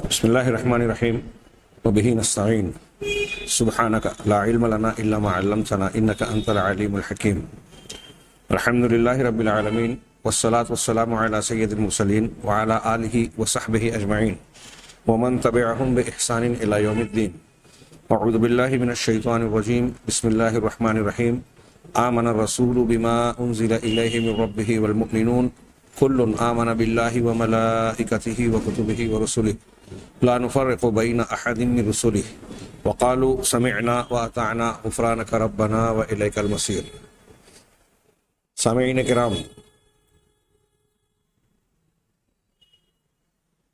بسم اللہ الرحمن الرحیم وبہ نستعین سبحانک لا علم لنا الا ما علمتنا انک انت العلیم الحکیم الحمد للہ رب العالمین والصلاة والسلام علی سید المرسلین وعلی آلہ وصحبہ اجمعین ومن تبعہم بإحسان الی یوم الدین اعوذ باللہ من الشیطان الرجیم بسم اللہ الرحمن الرحیم آمن الرسول بما انزل الیہ من ربہ والمؤمنون کل آمن باللہ وملائکتہ وکتبہ ورسلہ لا نفرق بین احد من رسلہ وقالوا سمعنا واطعنا غفرانک ربنا والیک المصیر۔ سامعین کرام،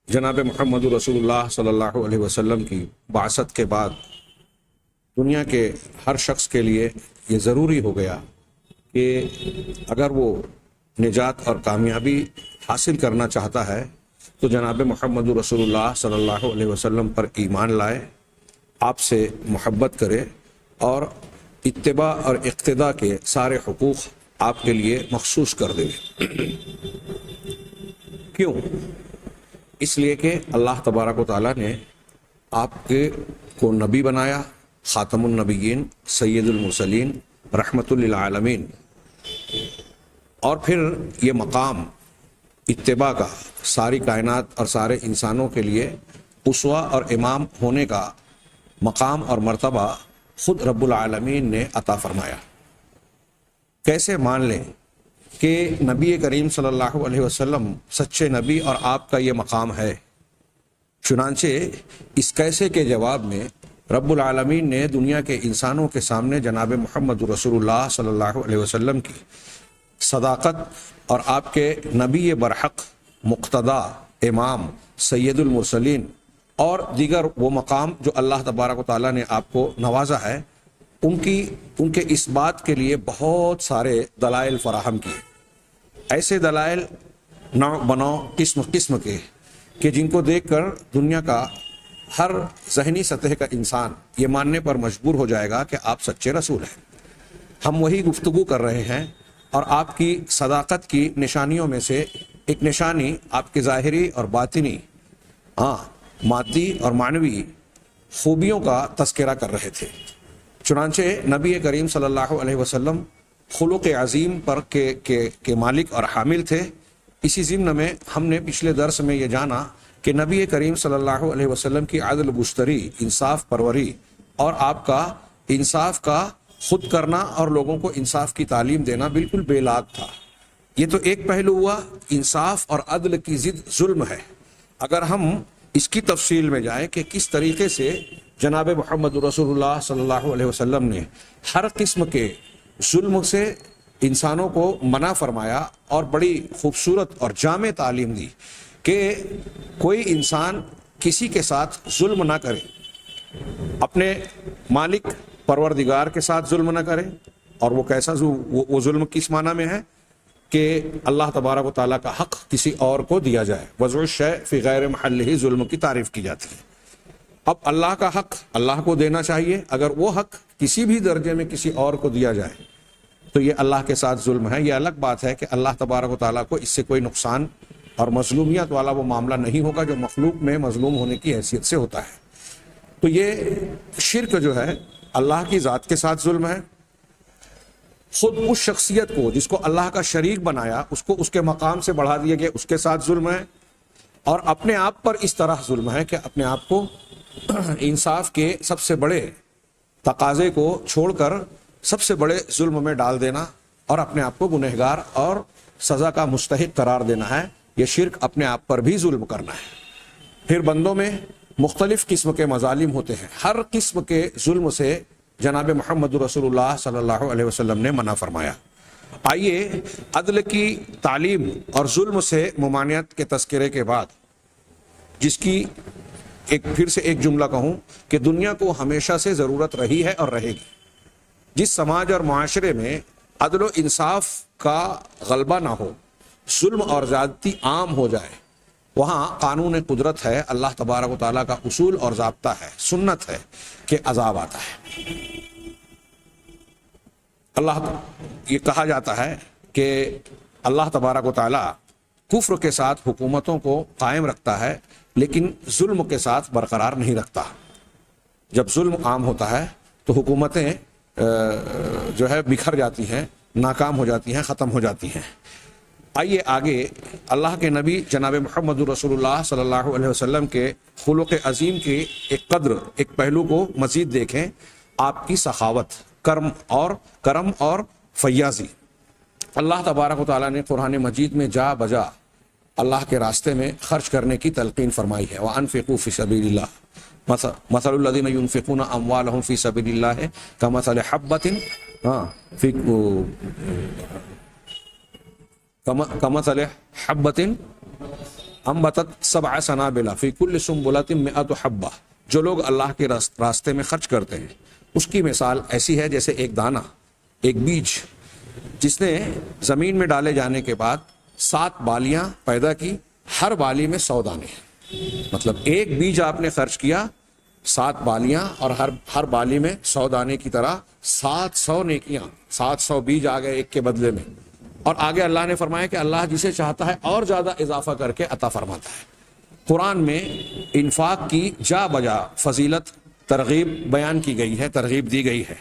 جناب محمد رسول اللہ صلی اللہ علیہ وسلم کی بعثت کے بعد دنیا کے ہر شخص کے لیے یہ ضروری ہو گیا کہ اگر وہ نجات اور کامیابی حاصل کرنا چاہتا ہے تو جناب محمد رسول اللہ صلی اللہ علیہ وسلم پر ایمان لائے، آپ سے محبت کرے اور اتباع اور اقتداء کے سارے حقوق آپ کے لیے مخصوص کر دے۔ کیوں؟ اس لیے کہ اللہ تبارک و تعالیٰ نے آپ کو نبی بنایا، خاتم النبیین، سید المرسلین، رحمت للعالمین، اور پھر یہ مقام اتباع کا ساری کائنات اور سارے انسانوں کے لیے اسوہ اور امام ہونے کا مقام اور مرتبہ خود رب العالمین نے عطا فرمایا۔ کیسے مان لیں کہ نبی کریم صلی اللہ علیہ وسلم سچے نبی اور آپ کا یہ مقام ہے؟ چنانچہ اس کیسے کے جواب میں رب العالمین نے دنیا کے انسانوں کے سامنے جناب محمد رسول اللہ صلی اللہ علیہ وسلم کی صداقت اور آپ کے نبی برحق، مقتدا، امام، سید المرسلین اور دیگر وہ مقام جو اللہ تبارک و تعالیٰ نے آپ کو نوازا ہے، ان کے اس بات کے لیے بہت سارے دلائل فراہم کیے۔ ایسے دلائل نوع بنوع، قسم قسم کے، کہ جن کو دیکھ کر دنیا کا ہر ذہنی سطح کا انسان یہ ماننے پر مجبور ہو جائے گا کہ آپ سچے رسول ہیں۔ ہم وہی گفتگو کر رہے ہیں، اور آپ کی صداقت کی نشانیوں میں سے ایک نشانی آپ کے ظاہری اور باطنی، مادی اور معنوی خوبیوں کا تذکرہ کر رہے تھے۔ چنانچہ نبی کریم صلی اللہ علیہ وسلم خلق عظیم پر کے مالک اور حامل تھے۔ اسی ضمن میں ہم نے پچھلے درس میں یہ جانا کہ نبی کریم صلی اللہ علیہ وسلم کی عدل گشتری، انصاف پروری اور آپ کا انصاف کا خود کرنا اور لوگوں کو انصاف کی تعلیم دینا بالکل بے لاگ تھا۔ یہ تو ایک پہلو ہوا۔ انصاف اور عدل کی ضد ظلم ہے۔ اگر ہم اس کی تفصیل میں جائیں کہ کس طریقے سے جناب محمد رسول اللہ صلی اللہ علیہ وسلم نے ہر قسم کے ظلم سے انسانوں کو منع فرمایا اور بڑی خوبصورت اور جامع تعلیم دی کہ کوئی انسان کسی کے ساتھ ظلم نہ کرے، اپنے مالک پروردگار کے ساتھ ظلم نہ کرے۔ اور وہ کیسا وہ ظلم کس معنی میں ہے کہ اللہ تبارک و تعالیٰ کا حق کسی اور کو دیا جائے۔ وضع الشیء فی غیر محلہ ظلم کی تعریف کی جاتی ہے۔ اب اللہ کا حق اللہ کو دینا چاہیے، اگر وہ حق کسی بھی درجے میں کسی اور کو دیا جائے تو یہ اللہ کے ساتھ ظلم ہے۔ یہ الگ بات ہے کہ اللہ تبارک و تعالیٰ کو اس سے کوئی نقصان اور مظلومیت والا وہ معاملہ نہیں ہوگا جو مخلوق میں مظلوم ہونے کی حیثیت سے ہوتا ہے۔ تو یہ شرک جو ہے اللہ کی ذات کے ساتھ ظلم ہے۔ خود اس شخصیت کو جس کو اللہ کا شریک بنایا، اس کو اس کے مقام سے بڑھا دیا گیا، اس کے ساتھ ظلم ہے۔ اور اپنے آپ پر اس طرح ظلم ہے کہ اپنے آپ کو انصاف کے سب سے بڑے تقاضے کو چھوڑ کر سب سے بڑے ظلم میں ڈال دینا اور اپنے آپ کو گنہگار اور سزا کا مستحق قرار دینا ہے۔ یہ شرک اپنے آپ پر بھی ظلم کرنا ہے۔ پھر بندوں میں مختلف قسم کے مظالم ہوتے ہیں۔ ہر قسم کے ظلم سے جناب محمد رسول اللہ صلی اللہ علیہ وسلم نے منع فرمایا۔ آئیے عدل کی تعلیم اور ظلم سے ممانعت کے تذکرے کے بعد، جس کی پھر سے ایک جملہ کہوں کہ دنیا کو ہمیشہ سے ضرورت رہی ہے اور رہے گی، جس سماج اور معاشرے میں عدل و انصاف کا غلبہ نہ ہو، ظلم اور زیادتی عام ہو جائے، وہاں قانون قدرت ہے، اللہ تبارک و تعالیٰ کا اصول اور ضابطہ ہے، سنت ہے کہ عذاب آتا ہے۔ یہ کہا جاتا ہے کہ اللہ تبارک و تعالیٰ کفر کے ساتھ حکومتوں کو قائم رکھتا ہے لیکن ظلم کے ساتھ برقرار نہیں رکھتا۔ جب ظلم عام ہوتا ہے تو حکومتیں جو ہے بکھر جاتی ہیں، ناکام ہو جاتی ہیں، ختم ہو جاتی ہیں۔ آئیے آگے اللہ کے نبی جناب محمد رسول اللہ صلی اللہ علیہ وسلم کے خلق عظیم کے ایک قدر، ایک پہلو کو مزید دیکھیں، آپ کی سخاوت، کرم اور فیاضی۔ اللہ تبارک و تعالیٰ نے قرآن مجید میں جا بجا اللہ کے راستے میں خرچ کرنے کی تلقین فرمائی ہے۔ وَأَنفِقُوا فِي سَبِيلِ اللَّهِ مَثَلُ الَّذِينَ يُنفِقُونَ أَمْوَالَهُمْ فِي سَبِيلِ اللَّهِ كَمَثَلِ حَبَّةٍ أَنبَتَتْ سَبْعَ سَنَابِلَ فِي كُلِّ سُنبُلَةٍ مِئَةُ حَبَّةٍ۔ جو لوگ اللہ کے راستے میں خرچ کرتے ہیں اس کی مثال ایسی ہے جیسے ایک دانہ، ایک بیج جس نے زمین میں ڈالے جانے کے بعد 7 بالیاں پیدا کی، ہر بالی میں 100 دانے ہیں۔ مطلب ایک بیج آپ نے خرچ کیا، 7 بالیاں، اور ہر بالی میں 100 دانے کی طرح 700 نیکیاں، 700 بیج آ گئے ایک کے بدلے میں۔ اور آگے اللہ نے فرمایا کہ اللہ جسے چاہتا ہے اور زیادہ اضافہ کر کے عطا فرماتا ہے۔ قرآن میں انفاق کی جا بجا فضیلت، ترغیب بیان کی گئی ہے، ترغیب دی گئی ہے۔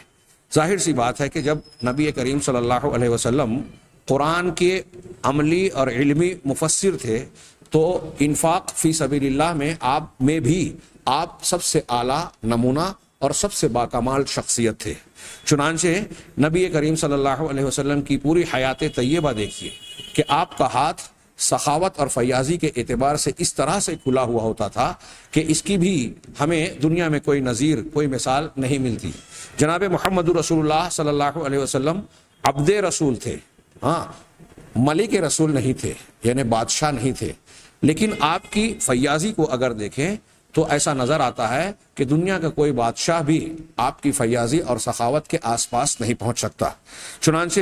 ظاہر سی بات ہے کہ جب نبی کریم صلی اللہ علیہ وسلم قرآن کے عملی اور علمی مفسر تھے تو انفاق فی سبیل اللہ میں بھی آپ سب سے اعلیٰ نمونہ اور سب سے باکمال شخصیت تھے۔ چنانچہ نبی کریم صلی اللہ علیہ وسلم کی پوری حیات طیبہ دیکھیے کہ آپ کا ہاتھ سخاوت اور فیاضی کے اعتبار سے اس طرح سے کھلا ہوا ہوتا تھا کہ اس کی بھی ہمیں دنیا میں کوئی نظیر، کوئی مثال نہیں ملتی۔ جناب محمد رسول اللہ صلی اللہ علیہ وسلم عبد رسول تھے، ہاں، ملک رسول نہیں تھے، یعنی بادشاہ نہیں تھے، لیکن آپ کی فیاضی کو اگر دیکھیں تو ایسا نظر آتا ہے کہ دنیا کا کوئی بادشاہ بھی آپ کی فیاضی اور سخاوت کے آس پاس نہیں پہنچ سکتا۔ چنانچہ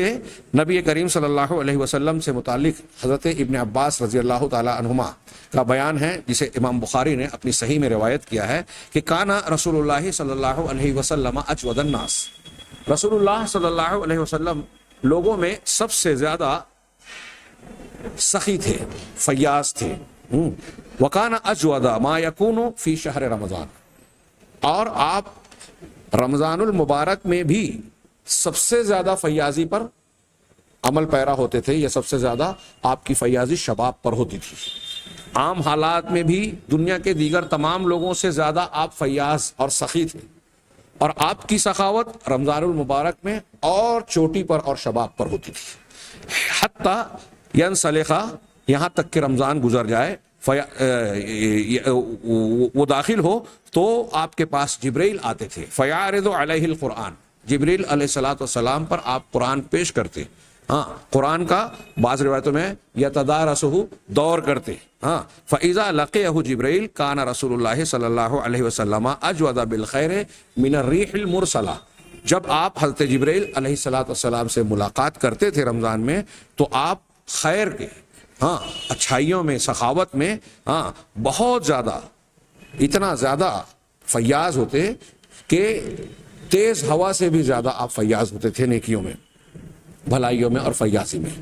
نبی کریم صلی اللہ علیہ وسلم سے متعلق حضرت ابن عباس رضی اللہ تعالی عنہما کا بیان ہے، جسے امام بخاری نے اپنی صحیح میں روایت کیا ہے کہ کانا رسول اللہ صلی اللہ علیہ وسلم اجود الناس، رسول اللہ صلی اللہ علیہ وسلم لوگوں میں سب سے زیادہ سخی تھے، فیاض تھے۔ وَكَانَ أَجْوَدَ مَا يَكُونُ فِي شَهْرِ رمضان، اور آپ رمضان المبارک میں بھی سب سے زیادہ فیاضی پر عمل پیرا ہوتے تھے، یا سب سے زیادہ آپ کی فیاضی شباب پر ہوتی تھی۔ عام حالات میں بھی دنیا کے دیگر تمام لوگوں سے زیادہ آپ فیاض اور سخی تھے، اور آپ کی سخاوت رمضان المبارک میں اور چوٹی پر اور شباب پر ہوتی تھی۔ حتیٰ ینسلخا، یہاں تک کہ رمضان گزر جائے، وہ داخل ہو تو آپ کے پاس جبریل آتے تھے، فیعرض علیہ القرآن، جبریل علیہ الصلوۃ والسلام پر آپ قرآن پیش کرتے، ہاں، قرآن کا بعض روایتوں میں یتدارسہ، دور کرتے، ہاں، فاذا لقیہ جبریل کان رسول اللہ صلی اللہ علیہ وسلم اجود بالخیر من الریح المرسلہ، جب آپ حضرت جبریل علیہ الصلوۃ والسلام سے ملاقات کرتے تھے رمضان میں تو آپ خیر کے، ہاں، اچھائیوں میں، سخاوت میں، ہاں، بہت زیادہ، اتنا زیادہ فیاض ہوتے کہ تیز ہوا سے بھی زیادہ آپ فیاض ہوتے تھے نیکیوں میں، بھلائیوں میں اور فیاضی میں۔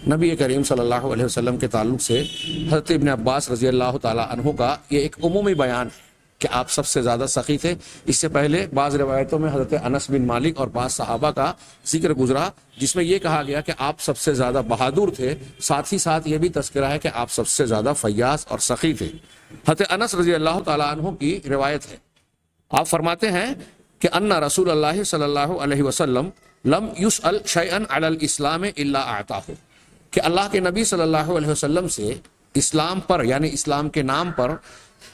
نبی کریم صلی اللہ علیہ وسلم کے تعلق سے حضرت ابن عباس رضی اللہ تعالی عنہ کا یہ ایک عمومی بیان ہے کہ آپ سب سے زیادہ سخی تھے۔ اس سے پہلے بعض روایتوں میں حضرت انس بن مالک اور بعض صحابہ کا ذکر گزرا جس میں یہ کہا گیا کہ آپ سب سے زیادہ بہادر تھے، ساتھ ہی ساتھ یہ بھی تذکرہ ہے کہ آپ سب سے زیادہ فیاض اور سخی تھے۔ حضرت انس رضی اللہ تعالی عنہ کی روایت ہے، آپ فرماتے ہیں کہ ان رسول اللہ صلی اللہ علیہ وسلم لم یسأل شیئا علی الاسلام الا اعطاہ، کہ اللہ کے نبی صلی اللہ علیہ وسلم سے اسلام پر، یعنی اسلام کے نام پر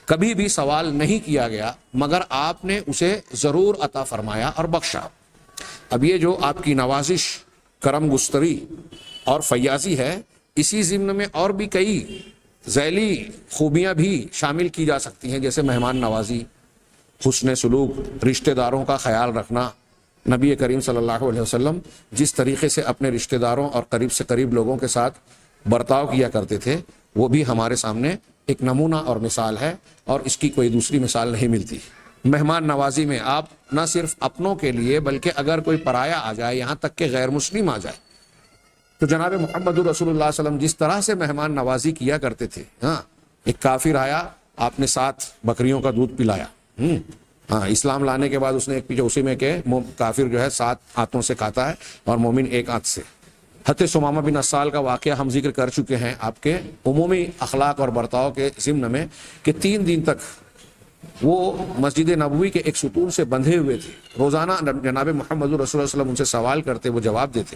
کبھی بھی سوال نہیں کیا گیا مگر آپ نے اسے ضرور عطا فرمایا اور بخشا۔ اب یہ جو آپ کی نوازش، کرم گستری اور فیاضی ہے، اسی ضمن میں اور بھی کئی ذیلی خوبیاں بھی شامل کی جا سکتی ہیں، جیسے مہمان نوازی، حسن سلوک، رشتہ داروں کا خیال رکھنا۔ نبی کریم صلی اللہ علیہ وسلم جس طریقے سے اپنے رشتہ داروں اور قریب سے قریب لوگوں کے ساتھ برتاؤ کیا کرتے تھے وہ بھی ہمارے سامنے ایک نمونہ اور مثال ہے، اور اس کی کوئی دوسری مثال نہیں ملتی۔ مہمان نوازی میں آپ نہ صرف اپنوں کے لیے بلکہ اگر کوئی پرایا آ جائے، یہاں تک کہ غیر مسلم آ جائے، تو جناب محمد رسول اللہ صلی اللہ علیہ وسلم جس طرح سے مہمان نوازی کیا کرتے تھے، ہاں، ایک کافر آیا آپ نے 7 بکریوں کا دودھ پلایا. ہاں اسلام لانے کے بعد اس نے ایک پیچھے اسی میں کہ کافر جو ہے 7 ہاتھوں سے کھاتا ہے اور مومن 1 ہاتھ سے. حضرت ثمامہ بن اسال کا واقعہ ہم ذکر کر چکے ہیں آپ کے عمومی اخلاق اور برتاؤ کے ضمن میں کہ 3 دن تک وہ مسجد نبوی کے ایک ستون سے بندھے ہوئے تھے. روزانہ جناب محمد رسول اللہ صلی اللہ علیہ وسلم ان سے سوال کرتے، وہ جواب دیتے.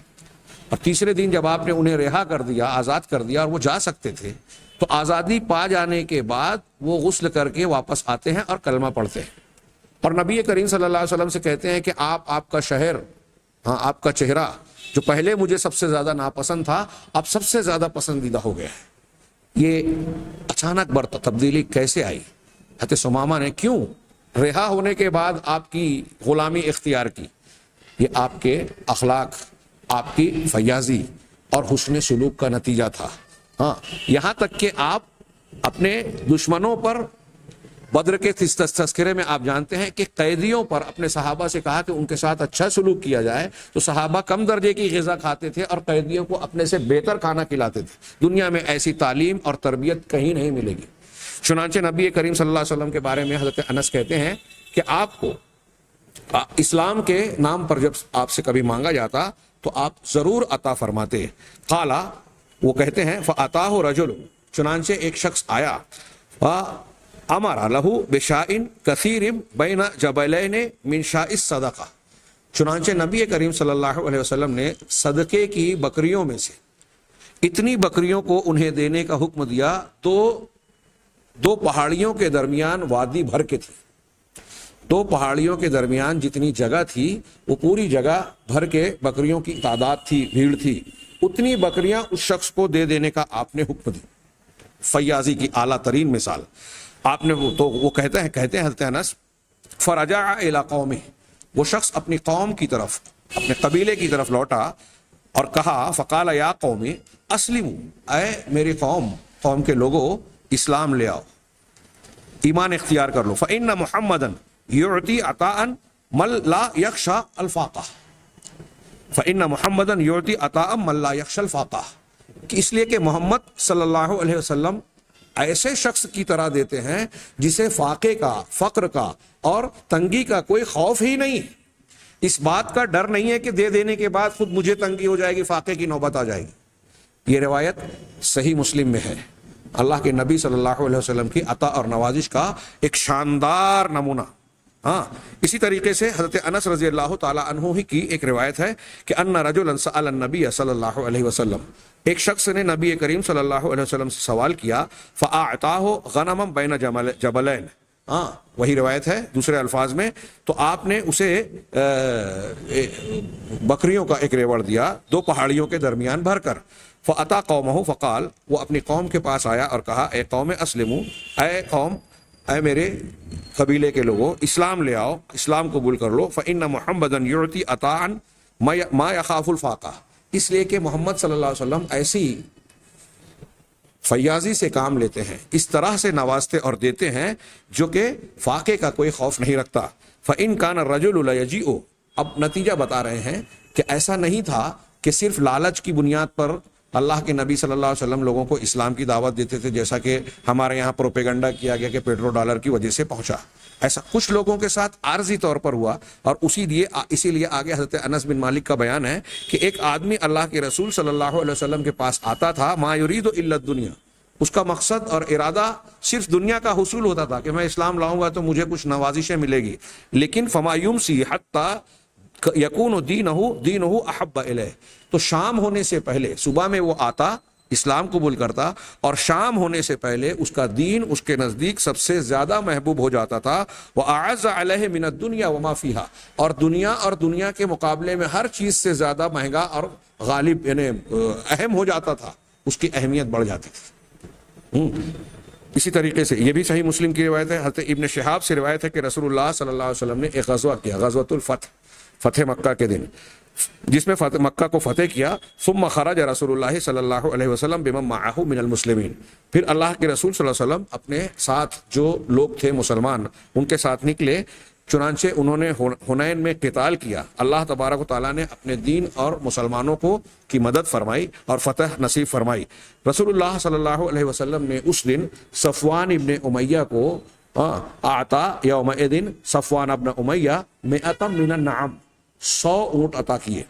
اور تیسرے دن جب آپ نے انہیں رہا کر دیا، آزاد کر دیا اور وہ جا سکتے تھے، تو آزادی پا جانے کے بعد وہ غسل کر کے واپس آتے ہیں اور کلمہ پڑھتے ہیں اور نبی کریم صلی اللہ علیہ وسلم سے کہتے ہیں کہ آپ کا شہر، ہاں آپ کا چہرہ جو پہلے مجھے سب سے زیادہ ناپسند تھا اب سب سے زیادہ پسندیدہ ہو گیا ہے. یہ اچانک تبدیلی کیسے آئی؟ حضرت ثمامہ نے کیوں رہا ہونے کے بعد آپ کی غلامی اختیار کی؟ یہ آپ کے اخلاق، آپ کی فیاضی اور حسن سلوک کا نتیجہ تھا. ہاں یہاں تک کہ آپ اپنے دشمنوں پر بدر کے تذکرے میں آپ جانتے ہیں کہ قیدیوں پر اپنے صحابہ سے کہا کہ ان کے ساتھ اچھا سلوک کیا جائے، تو صحابہ کم درجے کی غذا کھاتے تھے اور قیدیوں کو اپنے سے بہتر کھانا کھلاتے تھے. دنیا میں ایسی تعلیم اور تربیت کہیں نہیں ملے گی. چنانچہ نبی کریم صلی اللہ علیہ وسلم کے بارے میں حضرت انس کہتے ہیں کہ آپ کو اسلام کے نام پر جب آپ سے کبھی مانگا جاتا تو آپ ضرور عطا فرماتے. قالا، وہ کہتے ہیں فَأَتَاهُ رَجُلٌ، چنانچہ ایک شخص آیا، امر لہو بشائن کثیر بین جبلین من شاء الصدقہ، چنانچہ نبی کریم صلی اللہ علیہ وسلم نے صدقے کی بکریوں میں سے اتنی بکریوں کو انہیں دینے کا حکم دیا تو 2 پہاڑیوں کے درمیان وادی بھر کے تھی. 2 پہاڑیوں کے درمیان جتنی جگہ تھی وہ پوری جگہ بھر کے بکریوں کی تعداد تھی، بھیڑ تھی. اتنی بکریاں اس شخص کو دے دینے کا آپ نے حکم دی. فیاضی کی اعلیٰ ترین مثال آپ نے. وہ کہتے ہیں حضرت انس فرجع الی قومہ، وہ شخص اپنی قوم کی طرف، اپنے قبیلے کی طرف لوٹا اور کہا فقال یا قوم اسلموا، اے میری قوم کے لوگوں اسلام لے آؤ، ایمان اختیار کر لو. فإن محمدا یعطی عطاء من لا یخشى الفاقہ، فإن محمدا یعطی عطاء من لا یخشى الفاقہ، کہ اس لیے کہ محمد صلی اللہ علیہ وسلم ایسے شخص کی طرح دیتے ہیں جسے فاقے کا، فقر کا اور تنگی کا کوئی خوف ہی نہیں. اس بات کا ڈر نہیں ہے کہ دے دینے کے بعد خود مجھے تنگی ہو جائے گی، فاقے کی نوبت آ جائے گی. یہ روایت صحیح مسلم میں ہے. اللہ کے نبی صلی اللہ علیہ وسلم کی عطا اور نوازش کا ایک شاندار نمونہ. ہاں اسی طریقے سے حضرت انس رضی اللہ تعالی عنہ ہی کی ایک روایت ہے کہ ان رجلا سأل النبی صلی اللہ علیہ وسلم، ایک شخص نے نبی کریم صلی اللہ علیہ وسلم سے سوال کیا، فأعطاه غنما بین جبلین، ہاں وہی روایت ہے دوسرے الفاظ میں، تو آپ نے اسے بکریوں کا ایک ریوڑ دیا 2 پہاڑیوں کے درمیان بھر کر. فأتى قومه فقال، وہ اپنی قوم کے پاس آیا اور کہا اے قوم اسلموا، اے قوم، اے میرے قبیلے کے لوگوں اسلام لے آؤ، اسلام قبول کر لو. فإن محمدا یعطی عطاء ما يخاف الفاقہ، اس لیے کہ محمد صلی اللہ علیہ وسلم ایسی فیاضی سے کام لیتے ہیں، اس طرح سے نوازتے اور دیتے ہیں جو کہ فاقے کا کوئی خوف نہیں رکھتا. فإن كان الرجل لا يجيء، اب نتیجہ بتا رہے ہیں کہ ایسا نہیں تھا کہ صرف لالچ کی بنیاد پر اللہ کے نبی صلی اللہ علیہ وسلم لوگوں کو اسلام کی دعوت دیتے تھے، جیسا کہ ہمارے یہاں پروپیگنڈا کیا گیا کہ پیٹرو ڈالر کی وجہ سے پہنچا. ایسا کچھ لوگوں کے ساتھ عارضی طور پر ہوا، اور اسی لیے آگے حضرت انس بن مالک کا بیان ہے کہ ایک آدمی اللہ کے رسول صلی اللہ علیہ وسلم کے پاس آتا تھا، ما یرید الا الدنیا، اس کا مقصد اور ارادہ صرف دنیا کا حصول ہوتا تھا کہ میں اسلام لاؤں گا تو مجھے کچھ نوازشیں ملے گی. لیکن فما یمسی حتی یکون دینہ احب الیہ، تو شام ہونے سے پہلے، صبح میں وہ آتا اسلام قبول کرتا اور شام ہونے سے پہلے اس کا دین اس کے نزدیک سب سے زیادہ محبوب ہو جاتا تھا. وَأَعَزَّ عَلَيْهِ مِنَ الدُّنْيَا وَمَا فِيهَا، اور دنیا کے مقابلے میں ہر چیز سے زیادہ مہنگا اور غالب یعنی اہم ہو جاتا تھا، اس کی اہمیت بڑھ جاتی تھی. اسی طریقے سے یہ بھی صحیح مسلم کی روایت ہے. حضرت ابن شہاب سے روایت ہے کہ رسول اللہ صلی اللہ علیہ وسلم نے ایک غزوہ کیا، غزوۃ الفتح، فتح مکہ کے دن، جس میں مکہ کو فتح کیا. ثم خرج رسول اللہ صلی اللہ علیہ وسلم بمن معه من المسلمین، پھر اللہ کے رسول صلی اللہ علیہ وسلم اپنے ساتھ جو لوگ تھے مسلمان ان کے ساتھ نکلے چنانچہ انہوں نے حنین میں قتال کیا، اللہ تبارک و تعالیٰ نے اپنے دین اور مسلمانوں کو کی مدد فرمائی اور فتح نصیب فرمائی۔ رسول اللہ صلی اللہ علیہ وسلم نے اس دن صفوان ابن امیہ کو اعطا یومئذ صفوان ابن امیہ مئۃ من النعم، 100 اونٹ عطا کیے،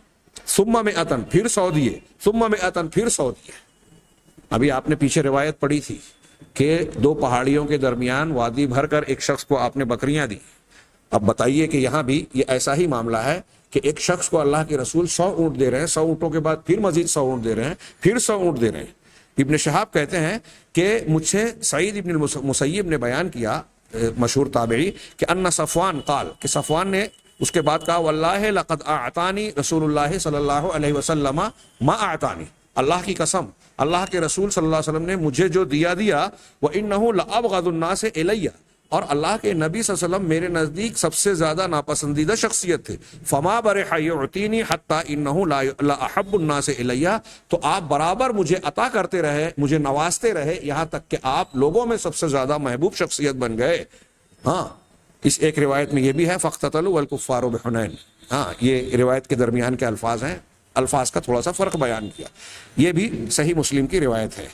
ثم مئۃ پھر 100 دیے، ثم مئۃ پھر 100 دیے۔ ابھی آپ نے پیچھے روایت پڑھی تھی کہ 2 پہاڑیوں کے درمیان وادی بھر کر ایک شخص کو آپ نے بکریاں دی۔ اب بتائیے کہ یہاں بھی یہ ایسا ہی معاملہ ہے کہ ایک شخص کو اللہ کے رسول 100 اونٹ دے رہے ہیں، 100 اونٹوں کے بعد پھر مزید 100 اونٹ دے رہے ہیں، پھر 100 اونٹ دے رہے ہیں۔ ابن شہاب کہتے ہیں کہ مجھ سے سعید ابن المسیب نے بیان کیا، مشہور تابعی، کہ ان صفوان قال، کہ صفوان نے اس کے بعد کہا واللہ لقد اعطانی رسول اللہ صلی اللہ علیہ وسلم ما اعطانی، اللہ کی قسم اللہ کے رسول صلی اللہ علیہ وسلم نے مجھے جو دیا وَإِنَّهُ لَأَبْغَضُ النَّاسِ إِلَيَّ، اور اللہ کے نبی صلی اللہ علیہ وسلم میرے نزدیک سب سے زیادہ ناپسندیدہ شخصیت تھے۔ فما برح یعطینی حتی انہ لا احب الناس الی، تو آپ برابر مجھے عطا کرتے رہے، مجھے نوازتے رہے، یہاں تک کہ آپ لوگوں میں سب سے زیادہ محبوب شخصیت بن گئے۔ ہاں، اس ایک روایت میں یہ بھی ہے فاقتتلوا والکفار بحنین۔ ہاں، یہ روایت کے درمیان کے الفاظ ہیں، الفاظ کا تھوڑا سا فرق بیان کیا، یہ بھی صحیح مسلم کی روایت ہے۔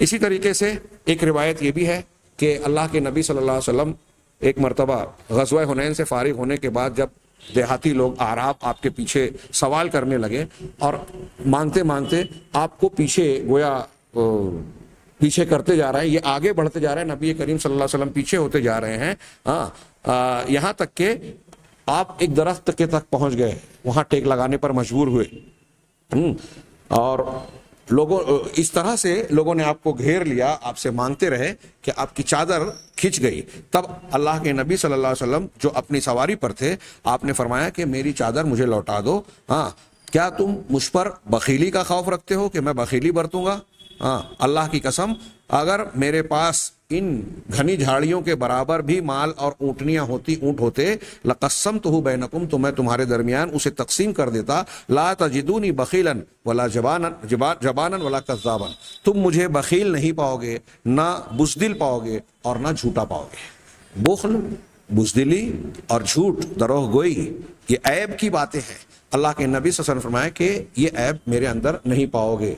اسی طریقے سے ایک روایت یہ بھی ہے کہ اللہ کے نبی صلی اللہ علیہ وسلم ایک مرتبہ غزوہ حنین سے فارغ ہونے کے بعد جب دیہاتی لوگ اعراب آپ کے پیچھے سوال کرنے لگے اور مانگتے مانگتے آپ کو پیچھے گویا پیچھے کرتے جا رہے ہیں، یہ آگے بڑھتے جا رہے ہیں، نبی کریم صلی اللہ علیہ وسلم پیچھے ہوتے جا رہے ہیں، یہاں تک کہ آپ ایک درخت کے تک پہنچ گئے، وہاں ٹیک لگانے پر مجبور ہوئے، اور لوگوں اس طرح سے لوگوں نے آپ کو گھیر لیا، آپ سے مانگتے رہے کہ آپ کی چادر کھنچ گئی۔ تب اللہ کے نبی صلی اللہ علیہ وسلم جو اپنی سواری پر تھے، آپ نے فرمایا کہ میری چادر مجھے لوٹا دو۔ ہاں، کیا تم مجھ پر بخیلی کا خوف رکھتے ہو کہ میں بخیلی برتوں گا؟ ہاں، اللہ کی قسم اگر میرے پاس ان گھنی جھاڑیوں کے برابر بھی مال اور اونٹنیاں ہوتی، اونٹ ہوتے، لقسمتہ بینکم، تو میں تمہارے درمیان اسے تقسیم کر دیتا۔ لا تجدونی بخیلا ولا جبانا ولا کذابا، تم مجھے بخیل نہیں پاؤ گے، نہ بزدل پاؤ گے اور نہ جھوٹا پاؤ گے۔ بخل، بزدلی اور جھوٹ، دروغ گوئی، یہ عیب کی باتیں ہیں۔ اللہ کے نبی صلی اللہ علیہ وسلم فرمایا کہ یہ عیب میرے اندر نہیں پاؤ گے،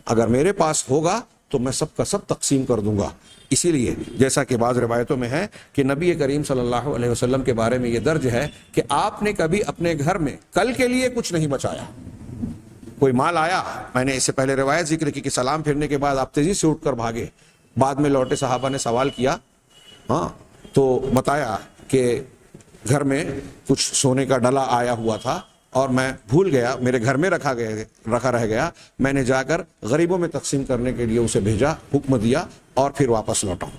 اگر میرے پاس ہوگا تو میں سب کا سب تقسیم کر دوں گا۔ اسی لیے جیسا کہ بعض روایتوں میں ہے کہ نبی کریم صلی اللہ علیہ وسلم کے بارے میں یہ درج ہے کہ آپ نے کبھی اپنے گھر میں کل کے لیے کچھ نہیں بچایا۔ کوئی مال آیا، میں نے اس سے پہلے روایت ذکر کی کہ سلام پھرنے کے بعد آپ تیزی سے اٹھ کر بھاگے، بعد میں لوٹے صحابہ نے سوال کیا، ہاں، تو بتایا کہ گھر میں کچھ سونے کا ڈلا آیا ہوا تھا اور میں بھول گیا، میرے گھر میں رکھا رہ گیا، میں نے جا کر غریبوں میں تقسیم کرنے کے لیے اسے بھیجا، حکم دیا اور پھر واپس لوٹا ہوں۔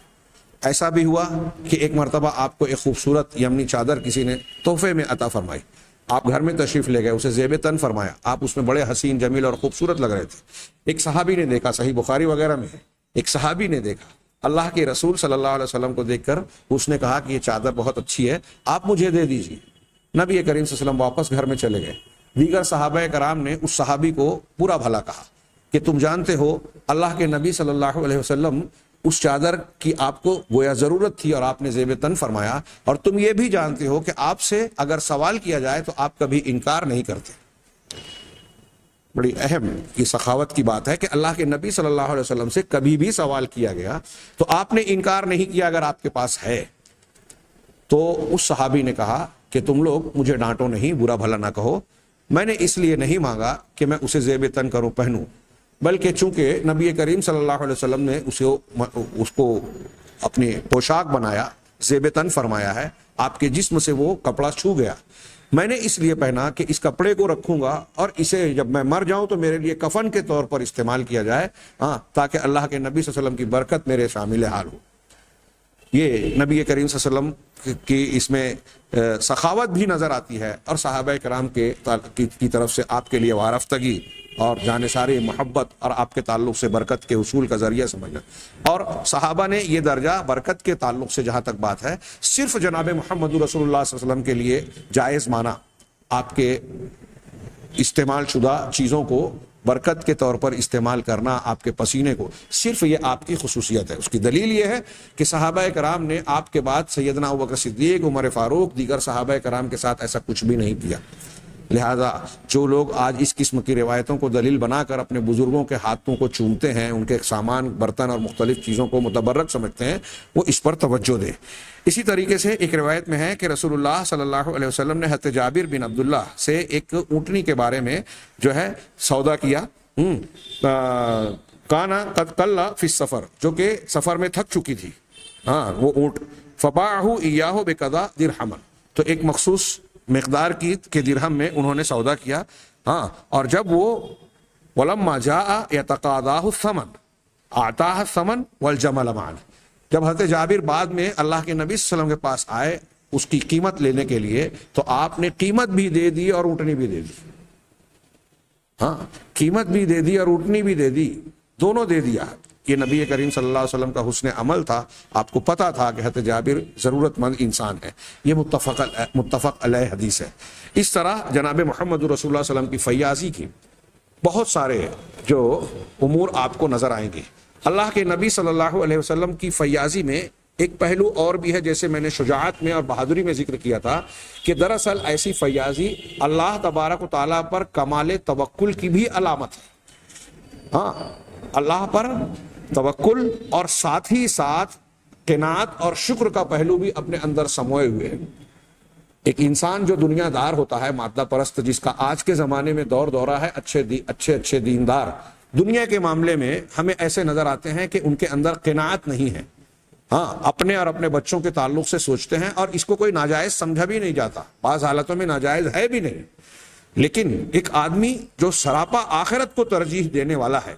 ایسا بھی ہوا کہ ایک مرتبہ آپ کو ایک خوبصورت یمنی چادر کسی نے تحفے میں عطا فرمائی، آپ گھر میں تشریف لے گئے، اسے زیب تن فرمایا، آپ اس میں بڑے حسین جمیل اور خوبصورت لگ رہے تھے۔ ایک صحابی نے دیکھا، صحیح بخاری وغیرہ میں ہے، ایک صحابی نے دیکھا، اللہ کے رسول صلی اللہ علیہ وسلم کو دیکھ کر اس نے کہا کہ یہ چادر بہت اچھی ہے، آپ مجھے دے دیجیے۔ نبی کریم صلی اللہ علیہ وسلم واپس گھر میں چلے گئے۔ دیگر صحابہ کرام نے اس صحابی کو برا بھلا کہا کہ تم جانتے ہو اللہ کے نبی صلی اللہ علیہ وسلم اس چادر کی آپ کو گویا ضرورت تھی اور آپ نے زیب تن فرمایا، اور تم یہ بھی جانتے ہو کہ آپ سے اگر سوال کیا جائے تو آپ کبھی انکار نہیں کرتے۔ بڑی اہم یہ سخاوت کی بات ہے کہ اللہ کے نبی صلی اللہ علیہ وسلم سے کبھی بھی سوال کیا گیا تو آپ نے انکار نہیں کیا اگر آپ کے پاس ہے۔ تو اس صحابی نے کہا کہ تم لوگ مجھے ڈانٹو نہیں، برا بھلا نہ کہو، میں نے اس لیے نہیں مانگا کہ میں اسے زیب تن کروں، پہنوں، بلکہ چونکہ نبی کریم صلی اللہ علیہ وسلم نے اس کو اپنی پوشاک بنایا، زیب تن فرمایا ہے، آپ کے جسم سے وہ کپڑا چھو گیا، میں نے اس لیے پہنا کہ اس کپڑے کو رکھوں گا اور اسے جب میں مر جاؤں تو میرے لیے کفن کے طور پر استعمال کیا جائے، ہاں، تاکہ اللہ کے نبی صلی اللہ علیہ وسلم کی برکت میرے شامل حال ہو۔ یہ نبی کریم صلی اللہ علیہ وسلم کی اس میں سخاوت بھی نظر آتی ہے، اور صحابہ کرام کی طرف سے آپ کے لیے وارفتگی اور جانثاری محبت اور آپ کے تعلق سے برکت کے حصول کا ذریعہ سمجھنا۔ اور صحابہ نے یہ درجہ برکت کے تعلق سے جہاں تک بات ہے صرف جناب محمد رسول اللہ صلی اللہ علیہ وسلم کے لیے جائز مانا، آپ کے استعمال شدہ چیزوں کو برکت کے طور پر استعمال کرنا آپ کے پسینے کو، صرف یہ آپ کی خصوصیت ہے۔ اس کی دلیل یہ ہے کہ صحابہ کرام نے آپ کے بعد سیدنا ابوبکر صدیق، عمر فاروق، دیگر صحابہ کرام کے ساتھ ایسا کچھ بھی نہیں کیا۔ لہذا جو لوگ آج اس قسم کی روایتوں کو دلیل بنا کر اپنے بزرگوں کے ہاتھوں کو چومتے ہیں، ان کے سامان، برتن اور مختلف چیزوں کو متبرک سمجھتے ہیں، وہ اس پر توجہ دیں۔ اسی طریقے سے ایک روایت میں ہے کہ رسول اللہ صلی اللہ علیہ وسلم نے حضرت جابر بن عبداللہ سے ایک اونٹنی کے بارے میں جو ہے سودا کیا، کانا قد قل فی السفر، جو کہ سفر میں تھک چکی تھی، ہاں وہ اونٹ، فباعہ ایاہ بقضا درہما، تو ایک مخصوص مقدار کے درہم میں انہوں نے سودا کیا، ہاں، اور جب وہ ولما جاء یتقاضاہ الثمن اعطاہ الثمن والجمل معا، جب حضرت جابر بعد میں اللہ کے نبی صلی اللہ علیہ وسلم کے پاس آئے اس کی قیمت لینے کے لیے، تو آپ نے قیمت بھی دے دی اور اونٹنی بھی دے دی، ہاں، قیمت بھی دے دی اور اونٹنی بھی دے دی، دونوں دے دیا۔ یہ نبی کریم صلی اللہ علیہ وسلم کا حسن عمل تھا، آپ کو پتا تھا کہ حضرت جابر ضرورت مند انسان ہے، یہ متفق علیہ حدیث ہے۔ اس طرح جناب محمد رسول اللہ صلی اللہ علیہ وسلم کی فیاضی کی بہت سارے جو امور آپ کو نظر آئیں گے۔ اللہ کے نبی صلی اللہ علیہ وسلم کی فیاضی میں ایک پہلو اور بھی ہے، جیسے میں نے شجاعت میں اور بہادری میں ذکر کیا تھا کہ دراصل ایسی فیاضی اللہ تبارک و تعالیٰ پر کمال توکل کی بھی علامت ہے، ہاں، اللہ پر توکل اور ساتھ ہی ساتھ قناعت اور شکر کا پہلو بھی اپنے اندر سموئے ہوئے ہیں۔ ایک انسان جو دنیا دار ہوتا ہے، مادہ پرست، جس کا آج کے زمانے میں دور دورہ ہے، اچھے دیندار دنیا کے معاملے میں ہمیں ایسے نظر آتے ہیں کہ ان کے اندر قناعت نہیں ہے، ہاں، اپنے اور اپنے بچوں کے تعلق سے سوچتے ہیں، اور اس کو کوئی ناجائز سمجھا بھی نہیں جاتا، بعض حالتوں میں ناجائز ہے بھی نہیں، لیکن ایک آدمی جو سراپا آخرت کو ترجیح دینے والا ہے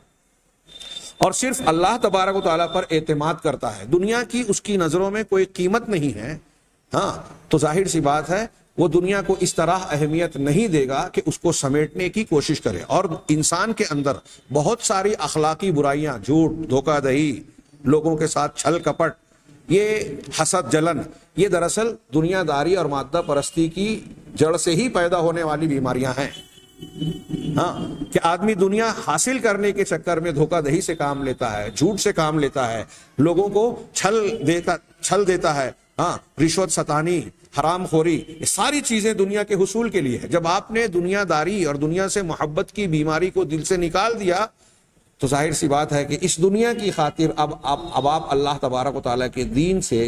اور صرف اللہ تبارک و تعالیٰ پر اعتماد کرتا ہے، دنیا کی اس کی نظروں میں کوئی قیمت نہیں ہے، ہاں، تو ظاہر سی بات ہے وہ دنیا کو اس طرح اہمیت نہیں دے گا کہ اس کو سمیٹنے کی کوشش کرے۔ اور انسان کے اندر بہت ساری اخلاقی برائیاں، جھوٹ، دھوکہ دہی، لوگوں کے ساتھ چھل کپٹ، یہ حسد، جلن، یہ دراصل دنیا داری اور مادہ پرستی کی جڑ سے ہی پیدا ہونے والی بیماریاں ہیں، ہاں، کہ آدمی دنیا حاصل کرنے کے چکر میں دھوکہ دہی سے کام لیتا ہے، جھوٹ سے کام لیتا ہے، لوگوں کو چھل دیتا ہے، ہاں، رشوت ستانی، حرام خوری، یہ ساری چیزیں دنیا کے حصول کے لیے ہے۔ جب آپ نے دنیا داری اور دنیا سے محبت کی بیماری کو دل سے نکال دیا تو ظاہر سی بات ہے کہ اس دنیا کی خاطر اب آپ اللہ تبارک و تعالیٰ کے دین سے،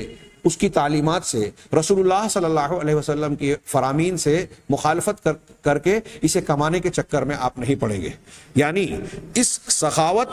اس کی تعلیمات سے، رسول اللہ صلی اللہ علیہ وسلم کی فرامین سے مخالفت کر کے اسے کمانے کے چکر میں آپ نہیں پڑیں گے۔ یعنی اس سخاوت،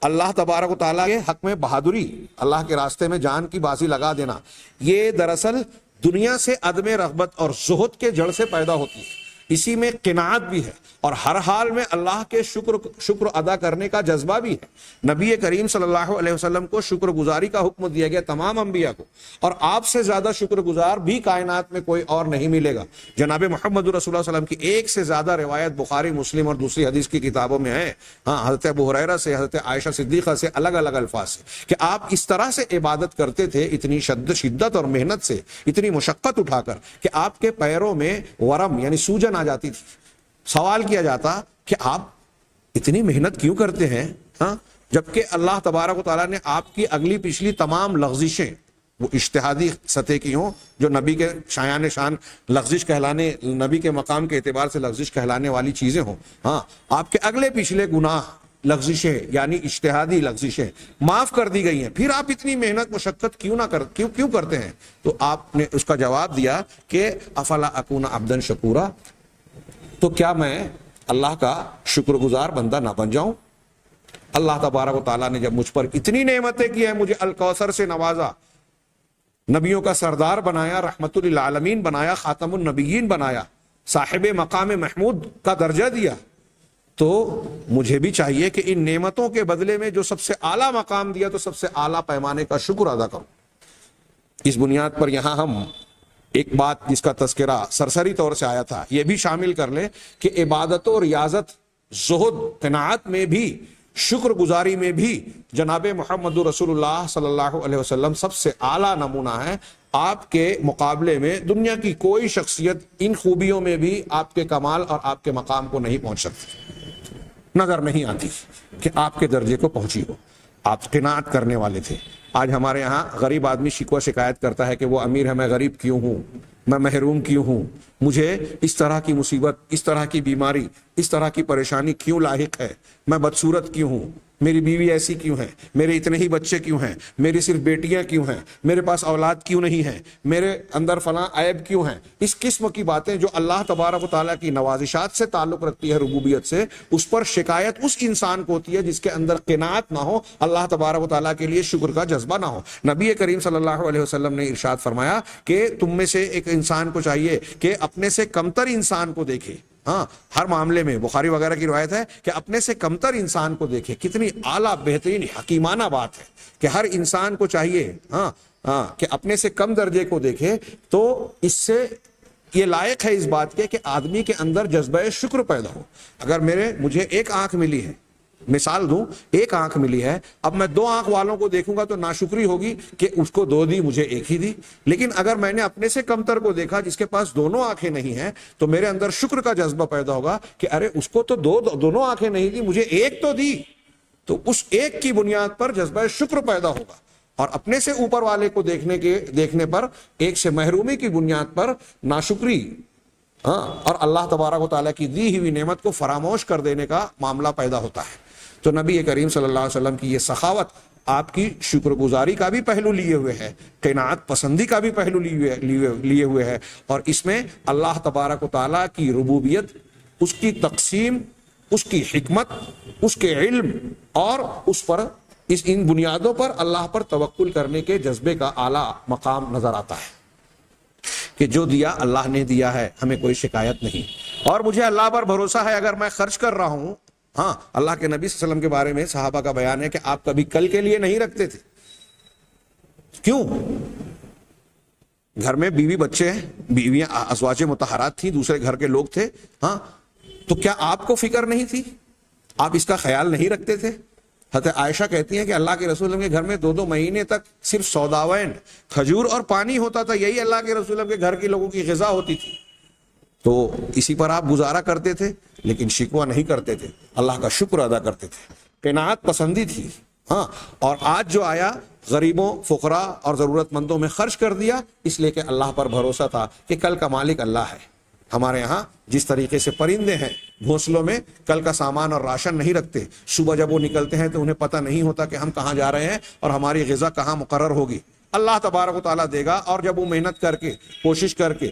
اللہ تبارک و تعالیٰ کے حق میں بہادری، اللہ کے راستے میں جان کی بازی لگا دینا، یہ دراصل دنیا سے عدم رغبت اور زہد کے جڑ سے پیدا ہوتی ہے۔ اسی میں قناعت بھی ہے اور ہر حال میں اللہ کے شکر ادا کرنے کا جذبہ بھی ہے۔ نبی کریم صلی اللہ علیہ وسلم کو شکر گزاری کا حکم دیا گیا، تمام انبیاء کو، اور آپ سے زیادہ شکر گزار بھی کائنات میں کوئی اور نہیں ملے گا۔ جناب محمد رسول اللہ صلی اللہ علیہ وسلم کی ایک سے زیادہ روایت بخاری، مسلم اور دوسری حدیث کی کتابوں میں ہے، ہاں، حضرت ابو ہریرہ سے، حضرت عائشہ صدیقہ سے الگ الگ الفاظ سے، کہ آپ اس طرح سے عبادت کرتے تھے، اتنی شدت اور محنت سے، اتنی مشقت اٹھا کر، کہ آپ کے پیروں میں ورم یعنی سوجن آ جاتی تھی۔ سوال کیا جاتا کہ آپ اتنی محنت کیوں کرتے ہیں، ہاں، جبکہ اللہ تبارک و تعالیٰ نے آپ کی اگلی پچھلی تمام لغزشیں، وہ اجتہادی سطح کی ہوں، جو نبی کے شایان شان لغزش کہلانے، نبی کے مقام کے اعتبار سے لغزش کہلانے والی چیزیں ہوں، ہاں، آپ کے اگلے پچھلے گناہ، لغزشیں یعنی اجتہادی لغزشیں معاف کر دی گئی ہیں، پھر آپ اتنی محنت مشقت کیوں کرتے ہیں؟ تو آپ نے اس کا جواب دیا کہ افلا اکون عبدا شکورا، تو کیا میں اللہ کا شکر گزار بندہ نہ بن جاؤں؟ اللہ تبارک و تعالیٰ نے جب مجھ پر اتنی نعمتیں کی ہیں، مجھے الکوثر سے نوازا، نبیوں کا سردار بنایا، رحمت للعالمین بنایا، خاتم النبیین بنایا، صاحب مقام محمود کا درجہ دیا، تو مجھے بھی چاہیے کہ ان نعمتوں کے بدلے میں جو سب سے اعلیٰ مقام دیا تو سب سے اعلیٰ پیمانے کا شکر ادا کروں۔ اس بنیاد پر یہاں ہم ایک بات جس کا تذکرہ سرسری طور سے آیا تھا یہ بھی شامل کر لیں کہ عبادت و ریاضت، زہد، قناعت میں بھی، شکر گزاری میں بھی جناب محمد رسول اللہ صلی اللہ علیہ وسلم سب سے اعلیٰ نمونہ ہے۔ آپ کے مقابلے میں دنیا کی کوئی شخصیت ان خوبیوں میں بھی آپ کے کمال اور آپ کے مقام کو نہیں پہنچ سکتی۔ نظر نہیں آتی کہ آپ کے درجے کو پہنچی ہو. آپ قناعت کرنے والے تھے. آج ہمارے یہاں غریب آدمی شکوہ شکایت کرتا ہے کہ وہ امیر ہے، میں غریب کیوں ہوں، میں محروم کیوں ہوں، مجھے اس طرح کی مصیبت، اس طرح کی بیماری، اس طرح کی پریشانی کیوں لاحق ہے، میں بدصورت کیوں ہوں، میری بیوی ایسی کیوں ہے، میرے اتنے ہی بچے کیوں ہیں، میری صرف بیٹیاں کیوں ہیں، میرے پاس اولاد کیوں نہیں ہے، میرے اندر فلاں عیب کیوں ہیں. اس قسم کی باتیں جو اللہ تبارک و تعالیٰ کی نوازشات سے تعلق رکھتی ہے، ربوبیت سے، اس پر شکایت اس انسان کو ہوتی ہے جس کے اندر قناعت نہ ہو، اللہ تبارک و تعالیٰ کے لیے شکر کا جذبہ نہ ہو. نبی کریم صلی اللہ علیہ وسلم نے ارشاد فرمایا کہ تم میں سے ایک انسان کو چاہیے کہ اپنے سے کمتر انسان کو دیکھے. ہاں، ہر معاملے میں بخاری وغیرہ کی روایت ہے کہ اپنے سے کمتر انسان کو دیکھے. کتنی اعلیٰ بہترین حکیمانہ بات ہے کہ ہر انسان کو چاہیے کہ اپنے سے کم درجے کو دیکھے. تو اس سے یہ لائق ہے اس بات کے کہ آدمی کے اندر جذبہ شکر پیدا ہو. اگر مجھے ایک آنکھ ملی ہے، مثال دوں، ایک آنکھ ملی ہے، اب میں 2 آنکھ والوں کو دیکھوں گا تو ناشکری ہوگی کہ اس کو 2 دی، مجھے 1 ہی دی. لیکن اگر میں نے اپنے سے کمتر کو دیکھا جس کے پاس دونوں آنکھیں نہیں ہیں، تو میرے اندر شکر کا جذبہ پیدا ہوگا کہ ارے اس کو تو دونوں آنکھیں نہیں دی، مجھے 1 تو دی. تو اس 1 کی بنیاد پر جذبہ شکر پیدا ہوگا. اور اپنے سے اوپر والے کو دیکھنے پر، ایک سے محرومی کی بنیاد پر ناشکری اور اللہ تبارک و تعالیٰ کی دی ہوئی نعمت کو فراموش کر دینے کا معاملہ پیدا ہوتا ہے. تو نبی کریم صلی اللہ علیہ وسلم کی یہ سخاوت آپ کی شکر گزاری کا بھی پہلو لیے ہوئے ہے، قناعت پسندی کا بھی پہلو لیے ہوئے ہے. اور اس میں اللہ تبارک و تعالیٰ کی ربوبیت، اس کی تقسیم، اس کی حکمت، اس کے علم اور ان بنیادوں پر اللہ پر توکل کرنے کے جذبے کا اعلیٰ مقام نظر آتا ہے کہ جو دیا اللہ نے دیا ہے، ہمیں کوئی شکایت نہیں. اور مجھے اللہ پر بھروسہ ہے، اگر میں خرچ کر رہا ہوں. اللہ کے نبی صلی اللہ علیہ وسلم کے بارے میں صحابہ کا بیان ہے کہ آپ کبھی کل کے لیے نہیں رکھتے تھے. کیوں؟ گھر میں بیوی بچے ہیں، بیویاں ازواج مطہرات تھیں، دوسرے گھر کے لوگ تھے. تو کیا آپ کو فکر نہیں تھی؟ آپ اس کا خیال نہیں رکھتے تھے؟ حضرت عائشہ کہتی ہیں کہ اللہ کے رسول کے گھر میں 2 مہینے تک صرف سوداوین، کھجور اور پانی ہوتا تھا. یہی اللہ کے رسول کے گھر کے لوگوں کی غذا ہوتی تھی. تو اسی پر آپ گزارا کرتے تھے، لیکن شکوہ نہیں کرتے تھے، اللہ کا شکر ادا کرتے تھے. قناعت پسندی تھی. اور آج جو آیا، غریبوں، فقراء اور ضرورت مندوں میں خرچ کر دیا، اس لیے کہ اللہ پر بھروسہ تھا کہ کل کا مالک اللہ ہے. ہمارے یہاں جس طریقے سے پرندے ہیں گھونسلوں میں کل کا سامان اور راشن نہیں رکھتے. صبح جب وہ نکلتے ہیں تو انہیں پتہ نہیں ہوتا کہ ہم کہاں جا رہے ہیں اور ہماری غذا کہاں مقرر ہوگی. اللہ تبارک و تعالیٰ دے گا. اور جب وہ محنت کر کے، کوشش کر کے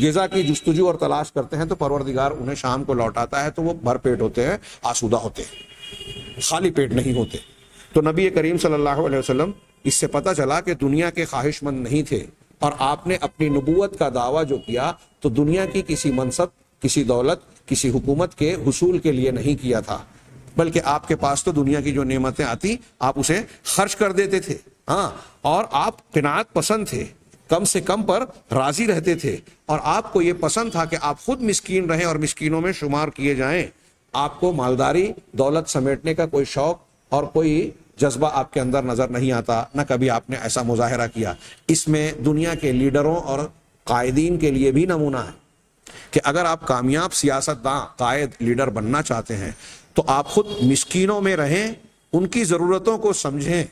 غذا کی جستجو اور تلاش کرتے ہیں تو پروردگار انہیں شام کو لوٹاتا ہے، تو وہ بھر پیٹ ہوتے ہیں، آسودہ ہوتے ہیں، خالی پیٹ نہیں ہوتے. تو نبی کریم صلی اللہ علیہ وسلم اس سے پتہ چلا کہ دنیا کے خواہش مند نہیں تھے. اور آپ نے اپنی نبوت کا دعویٰ جو کیا تو دنیا کی کسی منصب، کسی دولت، کسی حکومت کے حصول کے لیے نہیں کیا تھا، بلکہ آپ کے پاس تو دنیا کی جو نعمتیں آتی آپ اسے خرچ کر دیتے تھے. اور آپ قناعت پسند تھے، کم سے کم پر راضی رہتے تھے. اور آپ کو یہ پسند تھا کہ آپ خود مسکین رہیں اور مسکینوں میں شمار کیے جائیں. آپ کو مالداری، دولت سمیٹنے کا کوئی شوق اور کوئی جذبہ آپ کے اندر نظر نہیں آتا، نہ کبھی آپ نے ایسا مظاہرہ کیا. اس میں دنیا کے لیڈروں اور قائدین کے لیے بھی نمونہ ہے کہ اگر آپ کامیاب سیاستداں، قائد، لیڈر بننا چاہتے ہیں تو آپ خود مسکینوں میں رہیں، ان کی ضرورتوں کو سمجھیں،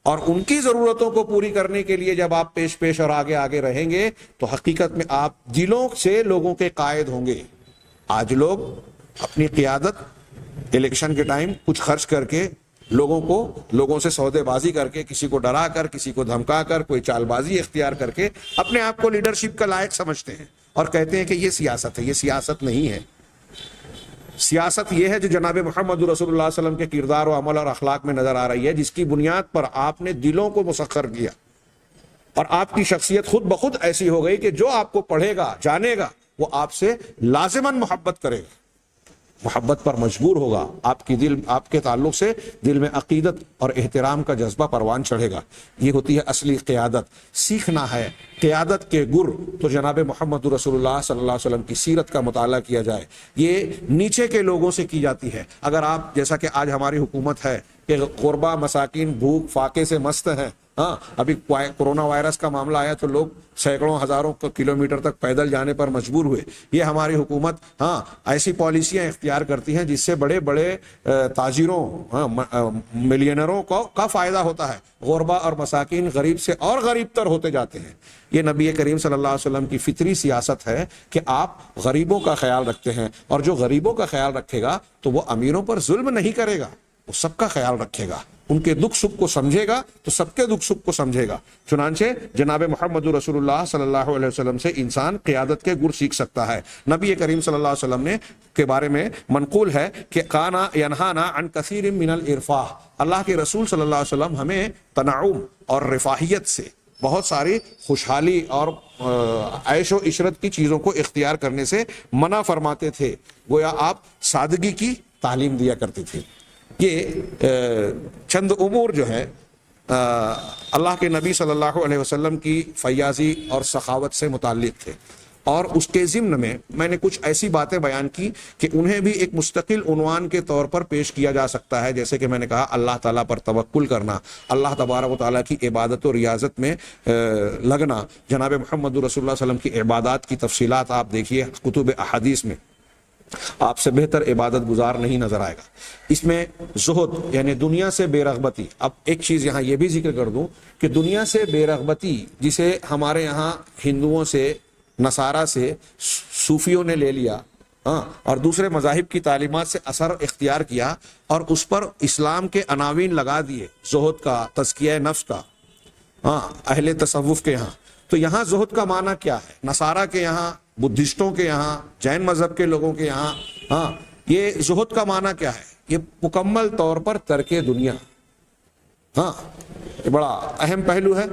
اور ان کی ضرورتوں کو پوری کرنے کے لیے جب آپ پیش اور آگے رہیں گے تو حقیقت میں آپ دلوں سے لوگوں کے قائد ہوں گے. آج لوگ اپنی قیادت الیکشن کے ٹائم کچھ خرچ کر کے، لوگوں سے سودے بازی کر کے، کسی کو ڈرا کر، کسی کو دھمکا کر، کوئی چال بازی اختیار کر کے اپنے آپ کو لیڈرشپ کا لائق سمجھتے ہیں اور کہتے ہیں کہ یہ سیاست ہے. یہ سیاست نہیں ہے. سیاست یہ ہے جو جناب محمد رسول اللہ صلی اللہ علیہ وسلم کے کردار و عمل اور اخلاق میں نظر آ رہی ہے، جس کی بنیاد پر آپ نے دلوں کو مسخر کیا اور آپ کی شخصیت خود بخود ایسی ہو گئی کہ جو آپ کو پڑھے گا، جانے گا، وہ آپ سے لازماً محبت کرے گا، محبت پر مجبور ہوگا. آپ کے تعلق سے دل میں عقیدت اور احترام کا جذبہ پروان چڑھے گا. یہ ہوتی ہے اصلی قیادت. سیکھنا ہے قیادت کے گر تو جناب محمد رسول اللہ صلی اللہ علیہ وسلم کی سیرت کا مطالعہ کیا جائے. یہ نیچے کے لوگوں سے کی جاتی ہے. اگر آپ، جیسا کہ آج ہماری حکومت ہے کہ غربا مساکین بھوک فاقے سے مست ہیں، ہاں ابھی کورونا وائرس کا معاملہ آیا تو لوگ سینکڑوں ہزاروں کلومیٹر تک پیدل جانے پر مجبور ہوئے. یہ ہماری حکومت ایسی پالیسیاں اختیار کرتی ہیں جس سے بڑے بڑے تاجروں ملینروں کا فائدہ ہوتا ہے. غربا اور مساکین غریب سے اور غریب تر ہوتے جاتے ہیں. یہ نبی کریم صلی اللہ علیہ وسلم کی فطری سیاست ہے کہ آپ غریبوں کا خیال رکھتے ہیں, اور جو غریبوں کا خیال رکھے گا تو وہ امیروں پر ظلم نہیں کرے گا, وہ سب کا خیال رکھے گا, ان کے دکھ سکھ کو سمجھے گا تو سب کے دکھ سکھ کو سمجھے گا. چنانچہ جناب محمد رسول اللہ صلی اللہ علیہ وسلم سے انسان قیادت کے گر سیکھ سکتا ہے. نبی کریم صلی اللہ علیہ وسلم نے کے بارے میں منقول ہے کہ کانا ینہانا عن کثیر من الارفاہ, اللہ کے رسول صلی اللہ علیہ وسلم ہمیں تنعم اور رفاہیت سے, بہت ساری خوشحالی اور عیش و عشرت کی چیزوں کو اختیار کرنے سے منع فرماتے تھے. گویا آپ سادگی کی تعلیم دیا کرتے تھے. یہ چند امور جو ہے اللہ کے نبی صلی اللہ علیہ وسلم کی فیاضی اور سخاوت سے متعلق تھے, اور اس کے ضمن میں نے کچھ ایسی باتیں بیان کی کہ انہیں بھی ایک مستقل عنوان کے طور پر پیش کیا جا سکتا ہے. جیسے کہ میں نے کہا اللہ تعالیٰ پر توکل کرنا, اللہ تبارک و تعالیٰ کی عبادت و ریاضت میں لگنا. جناب محمد رسول اللہ صلی اللہ علیہ وسلم کی عبادات کی تفصیلات آپ دیکھیے کتب احادیث میں, آپ سے بہتر عبادت گزار نہیں نظر آئے گا. اس میں زہد یعنی دنیا سے بے رغبتی. اب ایک چیز یہاں یہ بھی ذکر کر دوں کہ دنیا سے بے رغبتی جسے ہمارے یہاں ہندوؤں سے, نصارہ سے, صوفیوں نے لے لیا اور دوسرے مذاہب کی تعلیمات سے اثر اختیار کیا اور اس پر اسلام کے عناوین لگا دیے, زہد کا, تزکیہ نفس کا, اہل تصوف کے یہاں. تو یہاں زہد کا معنی کیا ہے؟ نصارہ کے یہاں, بدھسٹوں کے یہاں, جین مذہب کے لوگوں کے یہاں یہ زہد کا معنی کیا ہے؟ یہ مکمل طور پر ترک دنیا. یہ بڑا اہم پہلو ہے.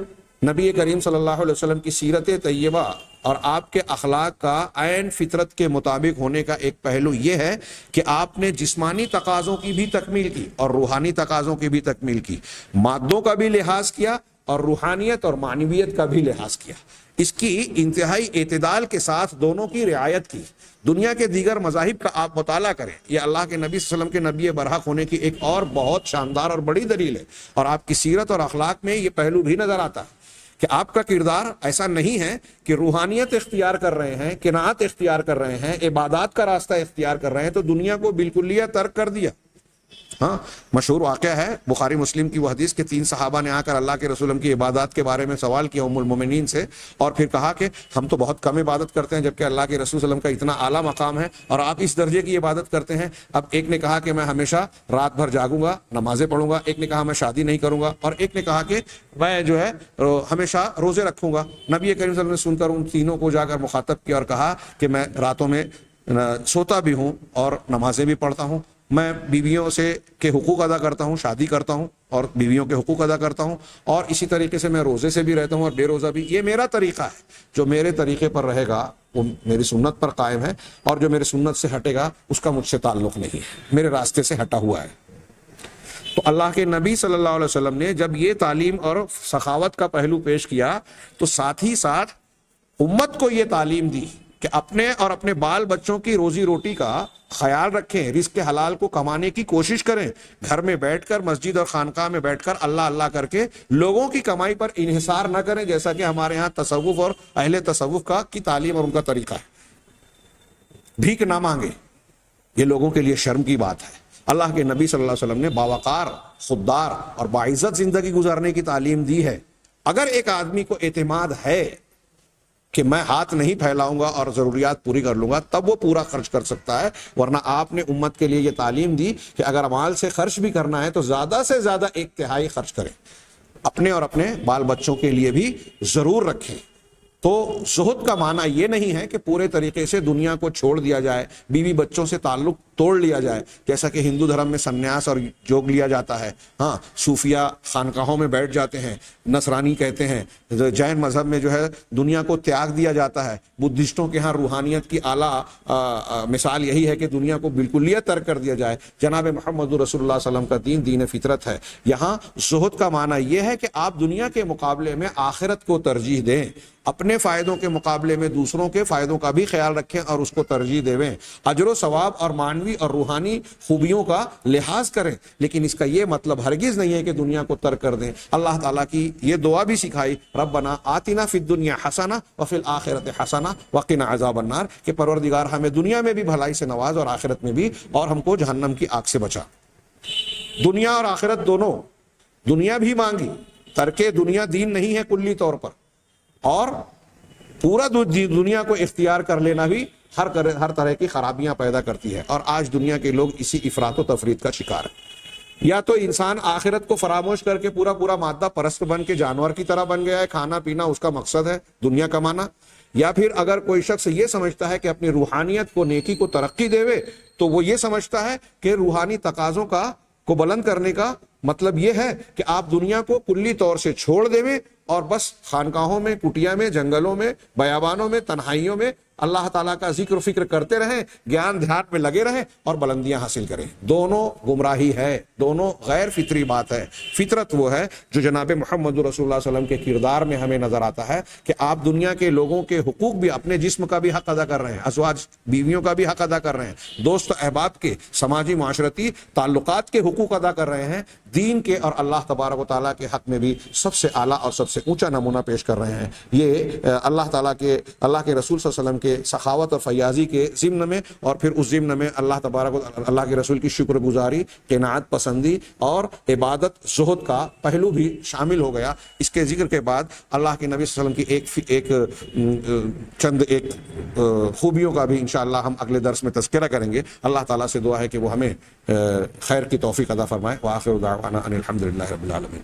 نبی کریم صلی اللہ علیہ وسلم کی سیرت طیبہ اور آپ کے اخلاق کا عین فطرت کے مطابق ہونے کا ایک پہلو یہ ہے کہ آپ نے جسمانی تقاضوں کی بھی تکمیل کی اور روحانی تقاضوں کی بھی تکمیل کی, مادوں کا بھی لحاظ کیا اور روحانیت اور معنویت کا بھی لحاظ کیا. اس کی انتہائی اعتدال کے ساتھ دونوں کی رعایت کی. دنیا کے دیگر مذاہب کا آپ مطالعہ کریں, یہ اللہ کے نبی صلی اللہ علیہ وسلم کے نبی برحق ہونے کی ایک اور بہت شاندار اور بڑی دلیل ہے. اور آپ کی سیرت اور اخلاق میں یہ پہلو بھی نظر آتا ہے کہ آپ کا کردار ایسا نہیں ہے کہ روحانیت اختیار کر رہے ہیں, قناعت اختیار کر رہے ہیں, عبادات کا راستہ اختیار کر رہے ہیں تو دنیا کو بالکلیہ ترک کر دیا. مشہور واقعہ ہے بخاری مسلم کی وہ حدیث کہ 3 صحابہ نے آ کر اللہ کے رسول کی عبادات کے بارے میں سوال کیا ام المومنین سے, اور پھر کہا کہ ہم تو بہت کم عبادت کرتے ہیں جبکہ اللہ کے رسول صلی اللہ علیہ وسلم کا اتنا اعلیٰ مقام ہے اور آپ اس درجے کی عبادت کرتے ہیں. اب ایک نے کہا کہ میں ہمیشہ رات بھر جاگوں گا, نمازیں پڑھوں گا. ایک نے کہا میں شادی نہیں کروں گا, اور ایک نے کہا کہ میں جو ہے ہمیشہ روزے رکھوں گا. نبی کریم صلی اللہ علیہ وسلم نے سن کر ان تینوں کو جا کر مخاطب کیا اور کہا کہ میں راتوں میں سوتا بھی ہوں اور نمازیں بھی پڑھتا ہوں, میں بیویوں سے کے حقوق ادا کرتا ہوں, شادی کرتا ہوں اور بیویوں کے حقوق ادا کرتا ہوں, اور اسی طریقے سے میں روزے سے بھی رہتا ہوں اور بے روزہ بھی. یہ میرا طریقہ ہے, جو میرے طریقے پر رہے گا وہ میری سنت پر قائم ہے, اور جو میرے سنت سے ہٹے گا اس کا مجھ سے تعلق نہیں ہے, میرے راستے سے ہٹا ہوا ہے. تو اللہ کے نبی صلی اللہ علیہ وسلم نے جب یہ تعلیم اور سخاوت کا پہلو پیش کیا تو ساتھ ہی ساتھ امت کو یہ تعلیم دی کہ اپنے اور اپنے بال بچوں کی روزی روٹی کا خیال رکھیں, رزق حلال کو کمانے کی کوشش کریں, گھر میں بیٹھ کر مسجد اور خانقاہ میں بیٹھ کر اللہ اللہ کر کے لوگوں کی کمائی پر انحصار نہ کریں, جیسا کہ ہمارے ہاں تصوف اور اہل تصوف کی تعلیم اور ان کا طریقہ ہے. بھیک نہ مانگے, یہ لوگوں کے لیے شرم کی بات ہے. اللہ کے نبی صلی اللہ علیہ وسلم نے باوقار, خوددار اور باعزت زندگی گزارنے کی تعلیم دی ہے. اگر ایک آدمی کو اعتماد ہے کہ میں ہاتھ نہیں پھیلاؤں گا اور ضروریات پوری کر لوں گا, تب وہ پورا خرچ کر سکتا ہے. ورنہ آپ نے امت کے لیے یہ تعلیم دی کہ اگر مال سے خرچ بھی کرنا ہے تو زیادہ سے زیادہ 1/3 خرچ کریں, اپنے اور اپنے بال بچوں کے لیے بھی ضرور رکھیں. تو زہد کا معنی یہ نہیں ہے کہ پورے طریقے سے دنیا کو چھوڑ دیا جائے, بیوی بچوں سے تعلق توڑ لیا جائے, جیسا کہ ہندو دھرم میں سنیاس اور جوگ لیا جاتا ہے. صوفیہ خانقاہوں میں بیٹھ جاتے ہیں, نصرانی کہتے ہیں, جین مذہب میں جو ہے دنیا کو تیاگ دیا جاتا ہے, بدھسٹوں کے ہاں روحانیت کی اعلیٰ مثال یہی ہے کہ دنیا کو بالکلیہ ترک کر دیا جائے. جناب محمد رسول اللہ صلی اللہ علیہ وسلم کا دین دین فطرت ہے. یہاں زہد کا معنی یہ ہے کہ آپ دنیا کے مقابلے میں آخرت کو ترجیح دیں, اپنے فائدوں کے مقابلے میں دوسروں کے فائدوں کا بھی خیال رکھیں اور اس کو ترجیح دیں. اجر و ثواب اور معنوی معنوی اور روحانی خوبیوں کا لحاظ کریں، لیکن اس کا یہ مطلب ہرگز نہیں ہے کہ دنیا کو ترک کر دیں۔ اللہ تعالیٰ کی یہ دعا بھی سکھائی، ربنا آتنا فی الدنیا حسنہ وفی الآخرۃ حسنہ وقنا عذاب النار، کہ پروردگار ہمیں دنیا میں بھی بھلائی سے نواز اور آخرت میں بھی، اور ہم کو جہنم کی آگ سے بچا۔ دنیا اور آخرت دونوں، دنیا بھی مانگی، ترک دنیا دین نہیں ہے کلی طور پر، اور پورا دنیا کو اختیار کر لینا بھی ہر طرح کی خرابیاں پیدا کرتی ہے، اور آج دنیا کے لوگ اسی افراط و تفریط کا شکار ہیں۔ یا تو انسان آخرت کو فراموش کر کے پورا مادہ پرست بن کے جانور کی طرح بن گیا ہے، کھانا پینا اس کا مقصد ہے، دنیا کمانا، یا پھر اگر کوئی شخص یہ سمجھتا ہے کہ اپنی روحانیت کو، نیکی کو ترقی دے تو وہ یہ سمجھتا ہے کہ روحانی تقاضوں کو بلند کرنے کا مطلب یہ ہے کہ آپ دنیا کو کلی طور سے چھوڑ دیں اور بس خانقاہوں میں، کٹیا میں، جنگلوں میں، بیابانوں میں، تنہائیوں میں اللہ تعالیٰ کا ذکر و فکر کرتے رہیں، گیان دھیان میں لگے رہیں اور بلندیاں حاصل کریں۔ دونوں گمراہی ہے، دونوں غیر فطری بات ہے۔ فطرت وہ ہے جو جناب محمد رسول اللہ صلی اللہ علیہ وسلم کے کردار میں ہمیں نظر آتا ہے کہ آپ دنیا کے لوگوں کے حقوق بھی، اپنے جسم کا بھی حق ادا کر رہے ہیں، ازواج بیویوں کا بھی حق ادا کر رہے ہیں، دوست احباب کے، سماجی معاشرتی تعلقات کے حقوق ادا کر رہے ہیں، دین کے اور اللہ تبارک و تعالیٰ کے حق میں بھی سب سے اعلیٰ اور سب سے اونچا نمونہ پیش کر رہے ہیں۔ یہ اللہ تعالیٰ کے، اللہ کے رسول صلی اللہ علیہ وسلم کے سخاوت اور فیاضی کے ضمن میں، اور پھر اس ضمن میں اللہ تبارک و اللہ کے رسول کی شکر گزاری، قناعت پسندی اور عبادت زہد کا پہلو بھی شامل ہو گیا۔ اس کے ذکر کے بعد اللہ کے نبی صلی اللہ علیہ وسلم کی چند خوبیوں کا بھی انشاءاللہ ہم اگلے درس میں تذکرہ کریں گے۔ اللہ تعالیٰ سے دعا ہے کہ وہ ہمیں خیر کی توفیق عطا فرمائے۔ وآخر دعوانا ان الحمد للہ رب العالمین۔